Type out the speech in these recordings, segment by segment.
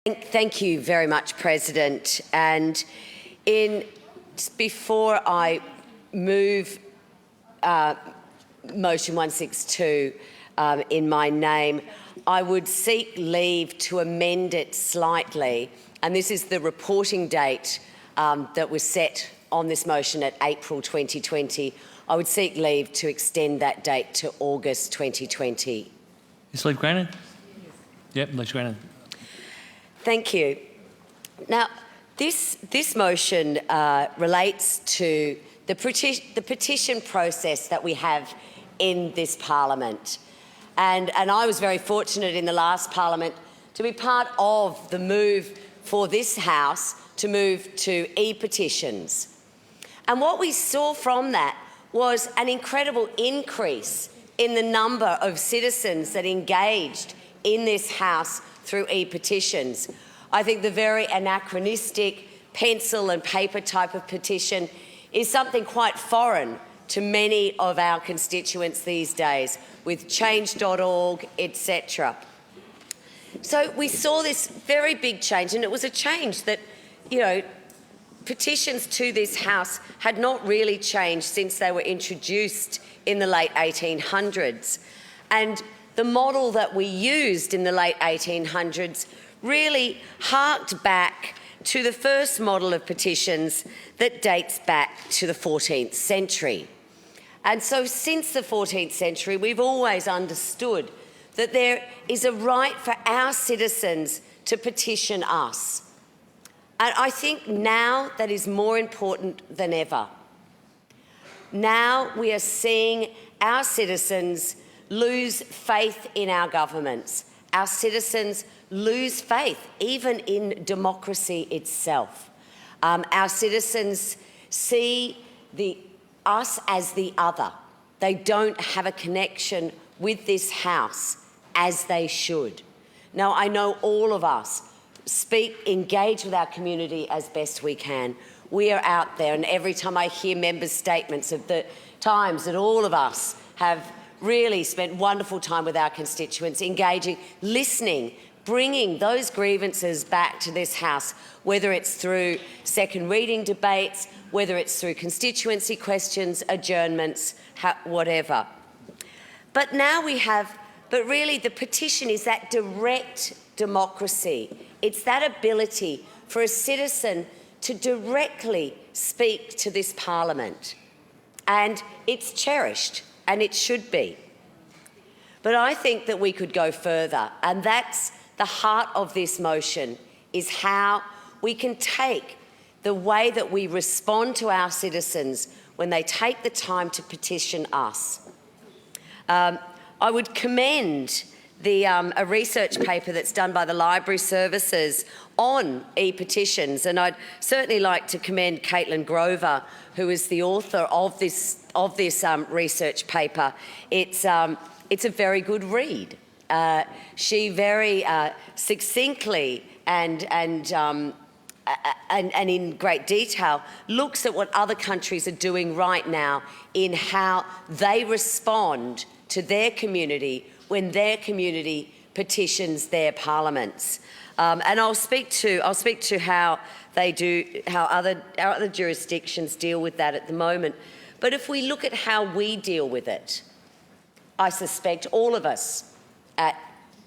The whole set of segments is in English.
Thank you very much, President. And before I move motion 162 in my name, I would seek leave to amend it slightly. And this is the reporting date that was set on this motion at April 2020. I would seek leave to extend that date to August 2020. Is leave granted? Yep, leave granted. Thank you. Now, this motion relates to the petition process that we have in this parliament. And I was very fortunate in the last parliament to be part of the move for this House to move to e-petitions. And what we saw from that was an incredible increase in the number of citizens that engaged in this House through e-petitions. I think the very anachronistic pencil and paper type of petition is something quite foreign to many of our constituents these days, with change.org, etc. So we saw this very big change, and it was a change that, petitions to this House had not really changed since they were introduced in the late 1800s. And the model that we used in the late 1800s really harked back to the first model of petitions that dates back to the 14th century. And so since the 14th century, we've always understood that there is a right for our citizens to petition us. And I think now that is more important than ever. Now we are seeing our citizens lose faith in our governments. Our citizens lose faith even in democracy itself. Our citizens see us as the other. They don't have a connection with this House as they should. Now, I know all of us engage with our community as best we can. We are out there, and every time I hear members' statements of the times that all of us have really spent wonderful time with our constituents, engaging, listening, bringing those grievances back to this House, whether it's through second reading debates, whether it's through constituency questions, adjournments, whatever. But really the petition is that direct democracy. It's that ability for a citizen to directly speak to this parliament. And it's cherished, and it should be. But I think that we could go further, and that's the heart of this motion, is how we can take the way that we respond to our citizens when they take the time to petition us. I would commend a research paper that's done by the Library Services on e-petitions, and I'd certainly like to commend Caitlin Grover, who is the author of this research paper. It's a very good read. She very succinctly and in great detail looks at what other countries are doing right now in how they respond to their community when their community petitions their parliaments. And I'll speak to how other jurisdictions deal with that at the moment. But if we look at how we deal with it, I suspect all of us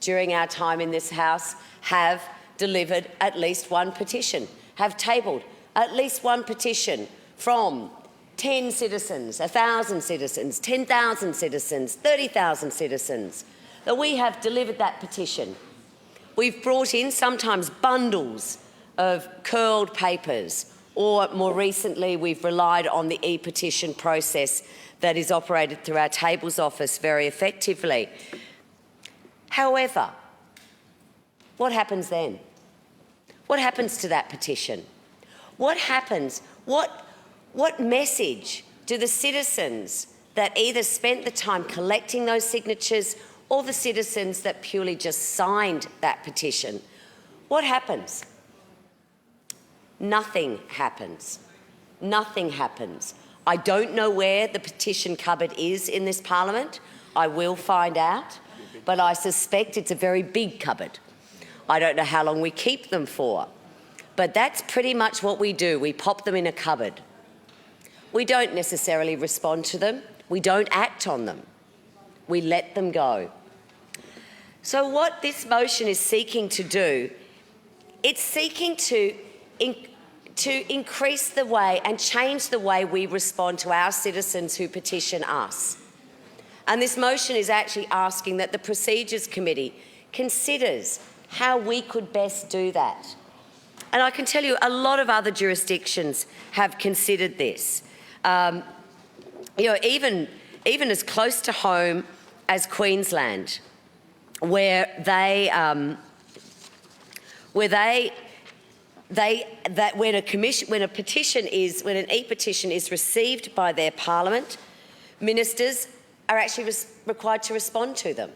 during our time in this House have delivered at least one petition, have tabled at least one petition from 10 citizens, 1,000 citizens, 10,000 citizens, 30,000 citizens, that we have delivered that petition. We've brought in sometimes bundles of curled papers, or more recently we've relied on the e-petition process that is operated through our tables office very effectively. However, what happens then? What happens to that petition? What happens? What message do the citizens that either spent the time collecting those signatures or the citizens that purely just signed that petition, what happens? Nothing happens. Nothing happens. I don't know where the petition cupboard is in this parliament. I will find out, but I suspect it's a very big cupboard. I don't know how long we keep them for. But that's pretty much what we do. We pop them in a cupboard. We don't necessarily respond to them. We don't act on them. We let them go. So what this motion is seeking to do, it's seeking to increase the way and change the way we respond to our citizens who petition us. And this motion is actually asking that the Procedures Committee considers how we could best do that. And I can tell you a lot of other jurisdictions have considered this. Even as close to home as Queensland, where when an e-petition is received by their parliament, ministers are actually required to respond to them.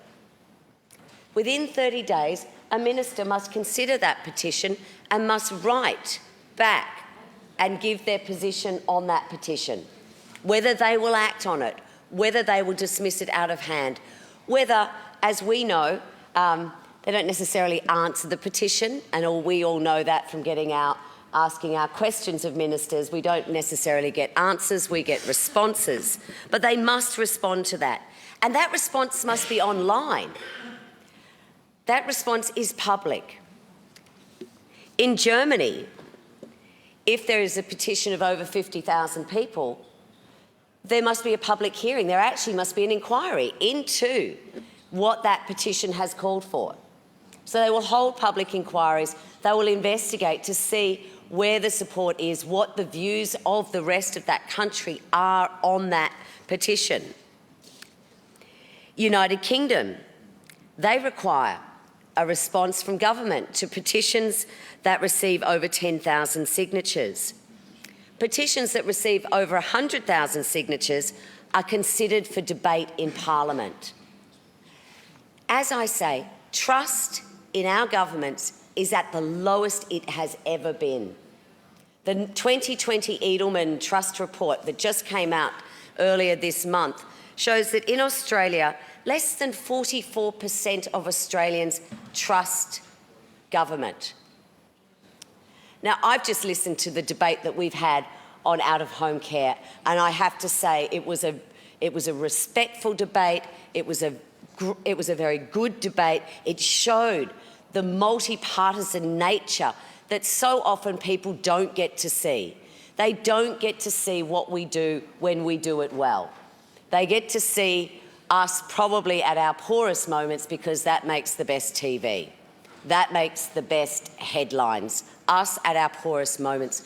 Within 30 days, a minister must consider that petition and must write back and give their position on that petition, whether they will act on it, whether they will dismiss it out of hand, whether, as we know, they don't necessarily answer the petition, and we all know that from asking our questions of ministers. We don't necessarily get answers, we get responses, but they must respond to that. And that response must be online. That response is public. In Germany, if there is a petition of over 50,000 people, there must be a public hearing. There actually must be an inquiry into what that petition has called for. So they will hold public inquiries. They will investigate to see where the support is, what the views of the rest of that country are on that petition. United Kingdom, they require a response from government to petitions that receive over 10,000 signatures. Petitions that receive over 100,000 signatures are considered for debate in Parliament. As I say, trust in our governments is at the lowest it has ever been. The 2020 Edelman Trust Report that just came out earlier this month shows that in Australia, less than 44% of Australians trust government. Now, I've just listened to the debate that we've had on out-of-home care, and I have to say it was a respectful debate. It was a very good debate. It showed the multi-partisan nature that so often people don't get to see. They don't get to see what we do when we do it well. They get to see us probably at our poorest moments because that makes the best TV. That makes the best headlines, us at our poorest moments.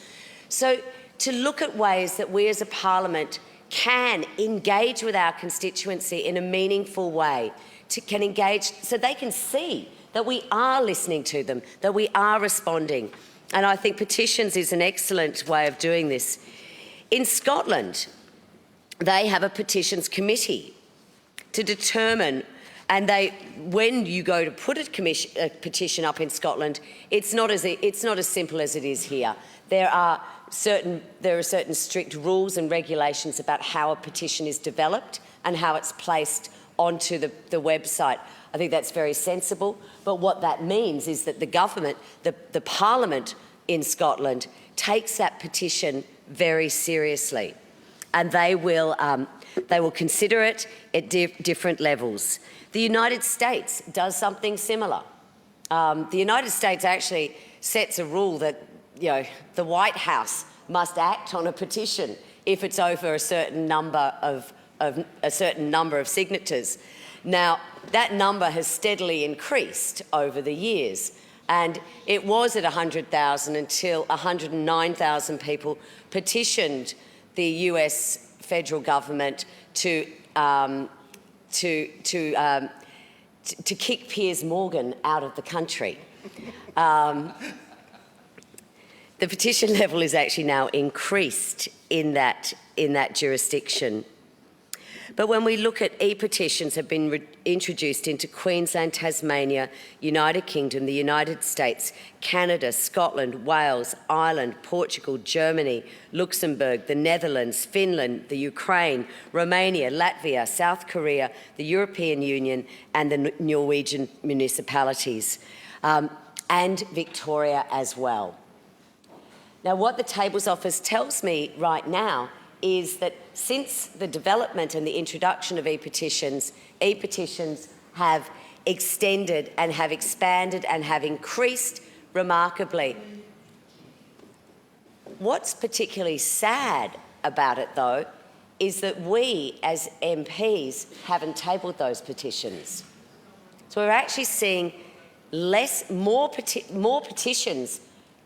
So to look at ways that we as a parliament can engage with our constituency in a meaningful way, can engage so they can see that we are listening to them, that we are responding. And I think petitions is an excellent way of doing this. In Scotland, they have a petitions committee to determine, and when you go to put a petition up in Scotland, it's not as simple as it is here. There are certain strict rules and regulations about how a petition is developed and how it's placed onto the website. I think that's very sensible, but what that means is that the government, the Parliament in Scotland, takes that petition very seriously, and they will consider it at different levels. The United States does something similar. The United States actually sets a rule that the White House must act on a petition if it's over a certain number of signatures. Now, that number has steadily increased over the years, and it was at 100,000 until 109,000 people petitioned the US federal government to kick Piers Morgan out of the country. The petition level is actually now increased in that jurisdiction. But when we look at e-petitions have been introduced into Queensland, Tasmania, United Kingdom, the United States, Canada, Scotland, Wales, Ireland, Portugal, Germany, Luxembourg, the Netherlands, Finland, the Ukraine, Romania, Latvia, South Korea, the European Union and the Norwegian municipalities. and Victoria as well. Now, what the Tables Office tells me right now is that since the development and the introduction of e-petitions have extended and have expanded and have increased remarkably. What's particularly sad about it, though, is that we as MPs haven't tabled those petitions. So we're actually seeing more petitions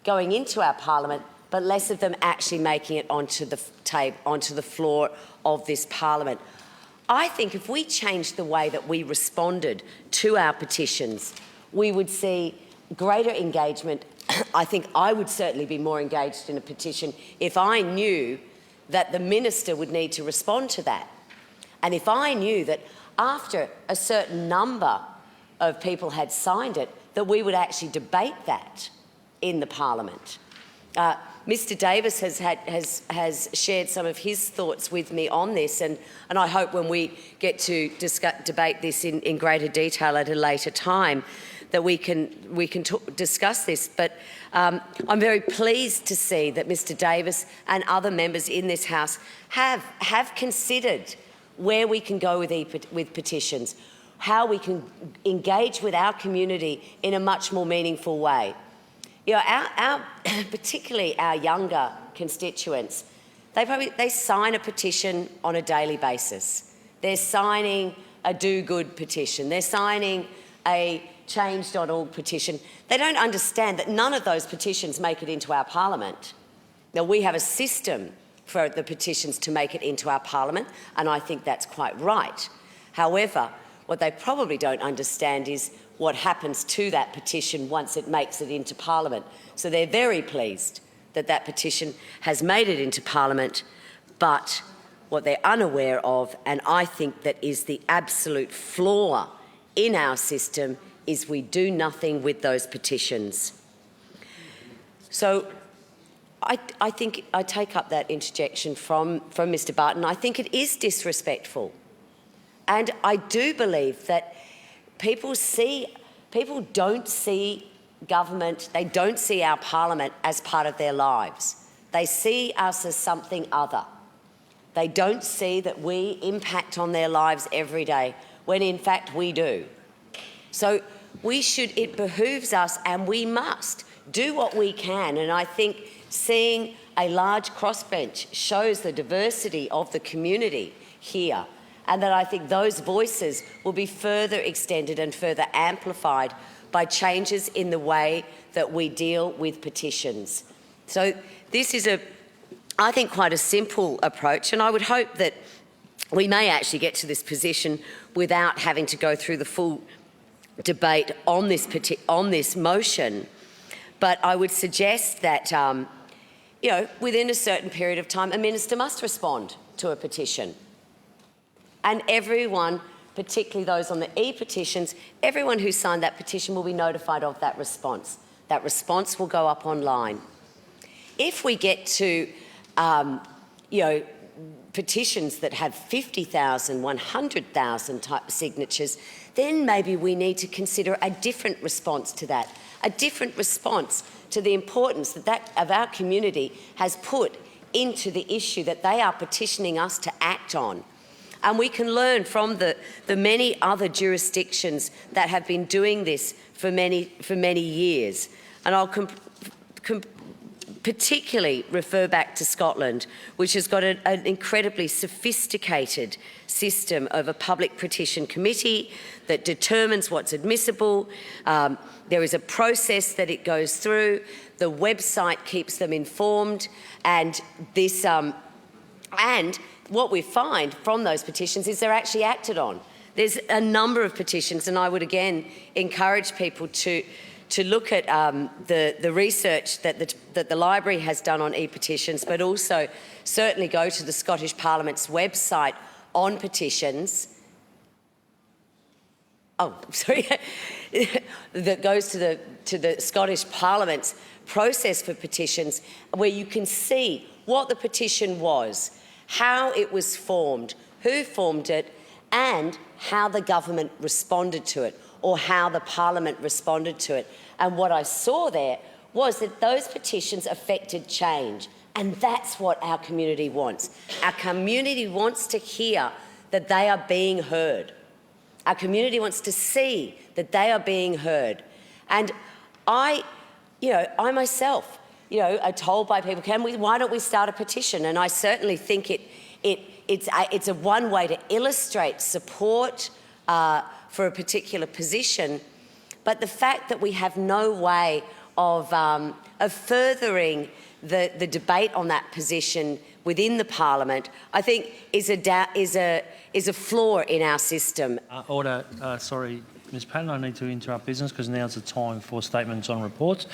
going into our parliament, but less of them actually making it onto the floor of this parliament. I think if we changed the way that we responded to our petitions, we would see greater engagement. I think I would certainly be more engaged in a petition if I knew that the minister would need to respond to that. And if I knew that after a certain number of people had signed it, that we would actually debate that in the parliament. Mr Davis has shared some of his thoughts with me on this, and I hope when we get to debate this in greater detail at a later time that we can discuss this. But I'm very pleased to see that Mr Davis and other members in this House have considered where we can go with petitions, how we can engage with our community in a much more meaningful way. You know, particularly our younger constituents, they sign a petition on a daily basis. They're signing a do-good petition. They're signing a change.org petition. They don't understand that none of those petitions make it into our parliament. Now, we have a system for the petitions to make it into our parliament, and I think that's quite right. However, what they probably don't understand is what happens to that petition once it makes it into Parliament. So they're very pleased that that petition has made it into Parliament, but what they're unaware of, and I think that is the absolute flaw in our system, is we do nothing with those petitions. So I think I take up that interjection from Mr Barton. I think it is disrespectful. And I do believe that people don't see government, they don't see our parliament as part of their lives. They see us as something other. They don't see that we impact on their lives every day, when in fact we do. So it behooves us, and we must do what we can. And I think seeing a large crossbench shows the diversity of the community here, and that I think those voices will be further extended and further amplified by changes in the way that we deal with petitions. So this is I think, quite a simple approach, and I would hope that we may actually get to this position without having to go through the full debate on this motion. But I would suggest that, within a certain period of time, a minister must respond to a petition. And everyone, particularly those on the e-petitions, everyone who signed that petition will be notified of that response. That response will go up online. If we get to, petitions that have 50,000, 100,000 type signatures, then maybe we need to consider a different response to that, a different response to the importance that of our community has put into the issue that they are petitioning us to act on. And we can learn from the many other jurisdictions that have been doing this for many years. And I'll particularly refer back to Scotland, which has got an incredibly sophisticated system of a public petition committee that determines what's admissible. There is a process that it goes through. The website keeps them informed, and this and what we find from those petitions is they're actually acted on. There's a number of petitions, and I would again encourage people to look at the research that the library has done on e-petitions, but also certainly go to the Scottish Parliament's website on petitions. Oh, sorry. That goes to the Scottish Parliament's process for petitions, where you can see what the petition was, how it was formed, who formed it, and how the government responded to it, or how the Parliament responded to it. And what I saw there was that those petitions affected change. And that's what our community wants. Our community wants to hear that they are being heard. Our community wants to see that they are being heard. And I myself, are told by people, why don't we start a petition? And I certainly think it's a one way to illustrate support for a particular position. But the fact that we have no way of furthering the debate on that position within the parliament, I think is a flaw in our system. Order. Sorry, Ms Patten, I need to interrupt business because now's the time for statements on reports.